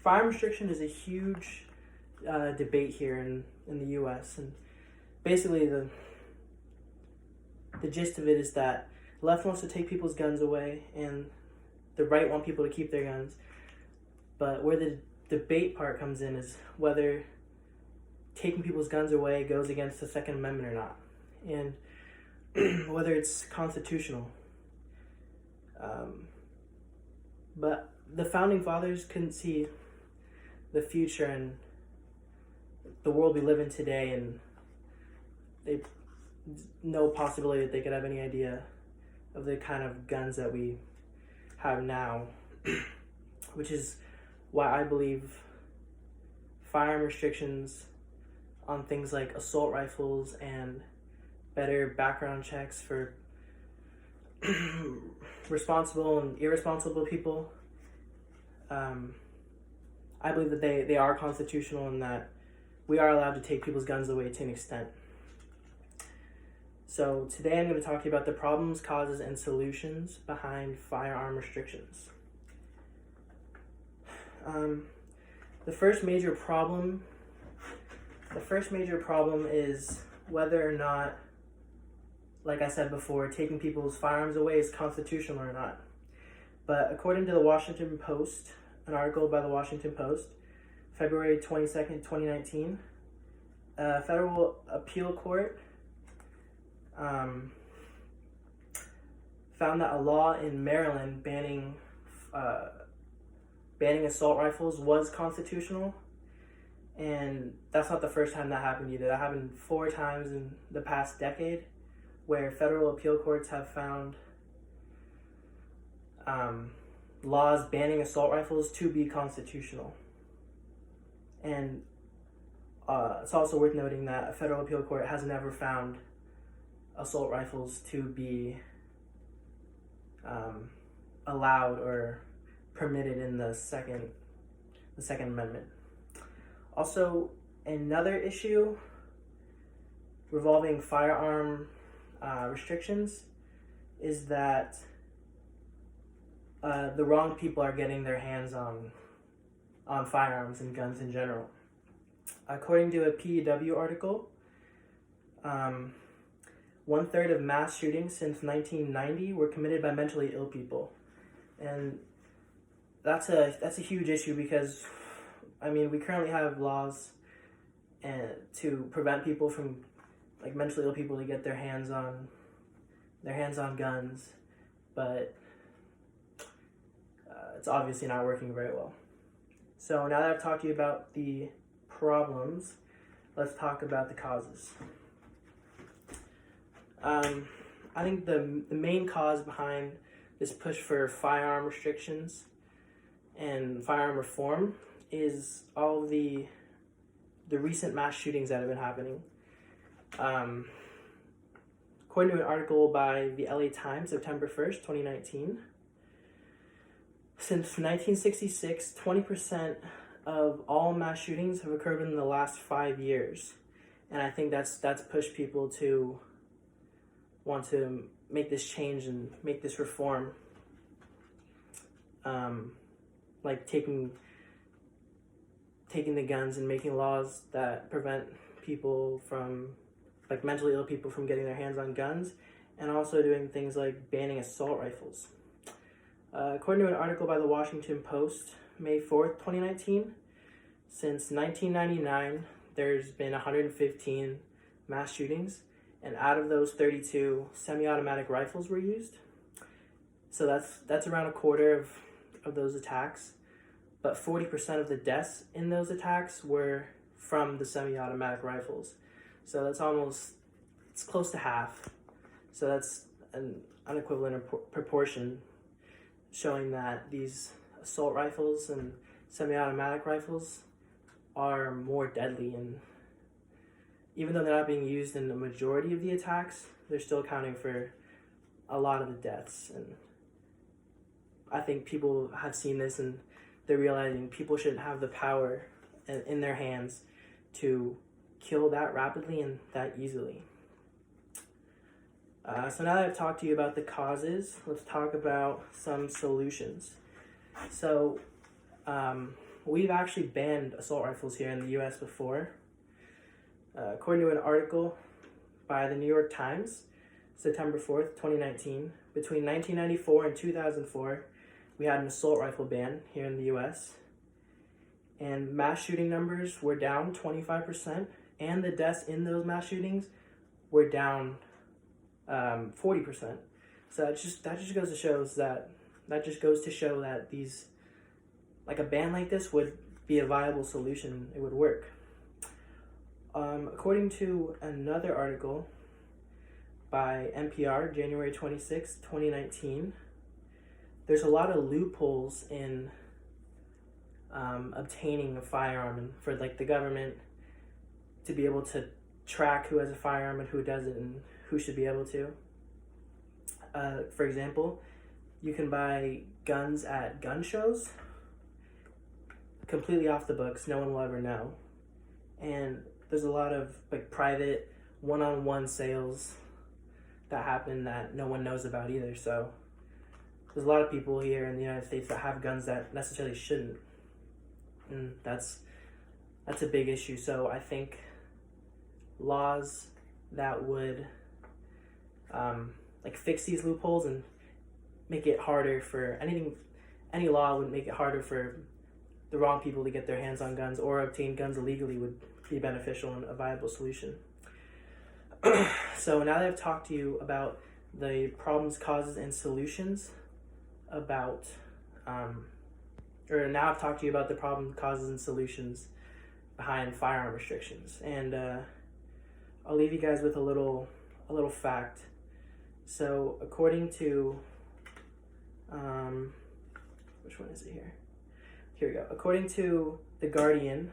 firearm restriction is a huge debate here in the U.S. and basically the gist of it is that the left wants to take people's guns away and the right want people to keep their guns. But where the debate part comes in is whether taking people's guns away goes against the Second Amendment or not, and whether it's constitutional. But the Founding Fathers couldn't see the future and the world we live in today, and they no possibility that they could have any idea of the kind of guns that we have now, which is why I believe firearm restrictions on things like assault rifles and better background checks for responsible and irresponsible people, I believe that they are constitutional and that we are allowed to take people's guns away to an extent. So today I'm going to talk to you about the problems, causes, and solutions behind firearm restrictions. The first major problem is whether or not, like I said before, taking people's firearms away is constitutional or not. But according to the Washington Post, an article by the Washington Post, February 22nd, 2019, a federal appeal court found that a law in Maryland banning assault rifles was constitutional. And that's not the first time that happened either. That happened 4 times in the past decade, where federal appeal courts have found laws banning assault rifles to be constitutional. And it's also worth noting that a federal appeal court has never found assault rifles to be allowed or permitted in the Second Amendment. Also, another issue revolving firearm restrictions is that the wrong people are getting their hands on firearms and guns in general. According to a PEW article, 1/3 of mass shootings since 1990 were committed by mentally ill people, and that's a huge issue because, I mean, we currently have laws to prevent people from, like, mentally ill people to get their hands on guns, but it's obviously not working very well. So now that I've talked to you about the problems, let's talk about the causes. I think the main cause behind this push for firearm restrictions and firearm reform is all the recent mass shootings that have been happening. According to an article by the LA Times, September 1st, 2019, since 1966, 20% of all mass shootings have occurred in the last 5 years. And I think that's pushed people to want to make this change and make this reform. Like taking the guns and making laws that prevent people from, like, mentally ill people from getting their hands on guns, and also doing things like banning assault rifles. According to an article by the Washington Post, May 4th, 2019, since 1999, there's been 115 mass shootings, and out of those, 32 semi-automatic rifles were used. So that's around a quarter of those attacks. But 40% of the deaths in those attacks were from the semi-automatic rifles. So it's close to half. So that's an unequivalent proportion, showing that these assault rifles and semi-automatic rifles are more deadly, and even though they're not being used in the majority of the attacks, they're still accounting for a lot of the deaths. And I think people have seen this and they're realizing people shouldn't have the power in their hands to kill that rapidly and that easily. So now that I've talked to you about the causes, let's talk about some solutions. So we've actually banned assault rifles here in the U.S. before. According to an article by the New York Times, September 4th, 2019, between 1994 and 2004, we had an assault rifle ban here in the U.S. And mass shooting numbers were down 25%, and the deaths in those mass shootings were down 40%. So that just goes to show that these, like, a ban like this would be a viable solution. It would work. According to another article by NPR, January 26, 2019, there's a lot of loopholes in obtaining a firearm, and for like the government to be able to track who has a firearm and who doesn't and who should be able to. For example, you can buy guns at gun shows completely off the books. No one will ever know. And there's a lot of like private one-on-one sales that happen that no one knows about either. So there's a lot of people here in the United States that have guns that necessarily shouldn't. And that's a big issue. So I think laws that would like fix these loopholes and make it harder for any law would make it harder for the wrong people to get their hands on guns or obtain guns illegally would be beneficial and a viable solution. So now that I've talked to you about the problems, causes, and solutions about, now I've talked to you about the problem, causes, and solutions behind firearm restrictions, and I'll leave you guys with a little fact. So according to, which one is it here? Here we go. According to The Guardian,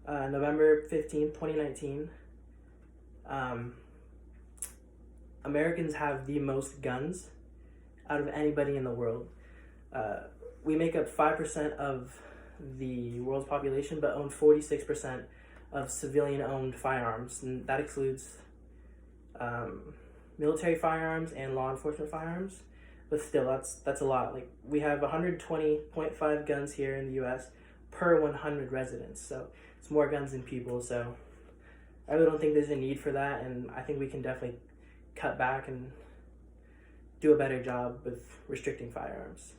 November 15th, 2019, Americans have the most guns out of anybody in the world. We make up 5% of the world's population, but own 46% of civilian-owned firearms, and that excludes military firearms and law enforcement firearms. But still, that's a lot. Like, we have 120.5 guns here in the U.S. per 100 residents, so it's more guns than people. So I really don't think there's a need for that, and I think we can definitely cut back and do a better job with restricting firearms.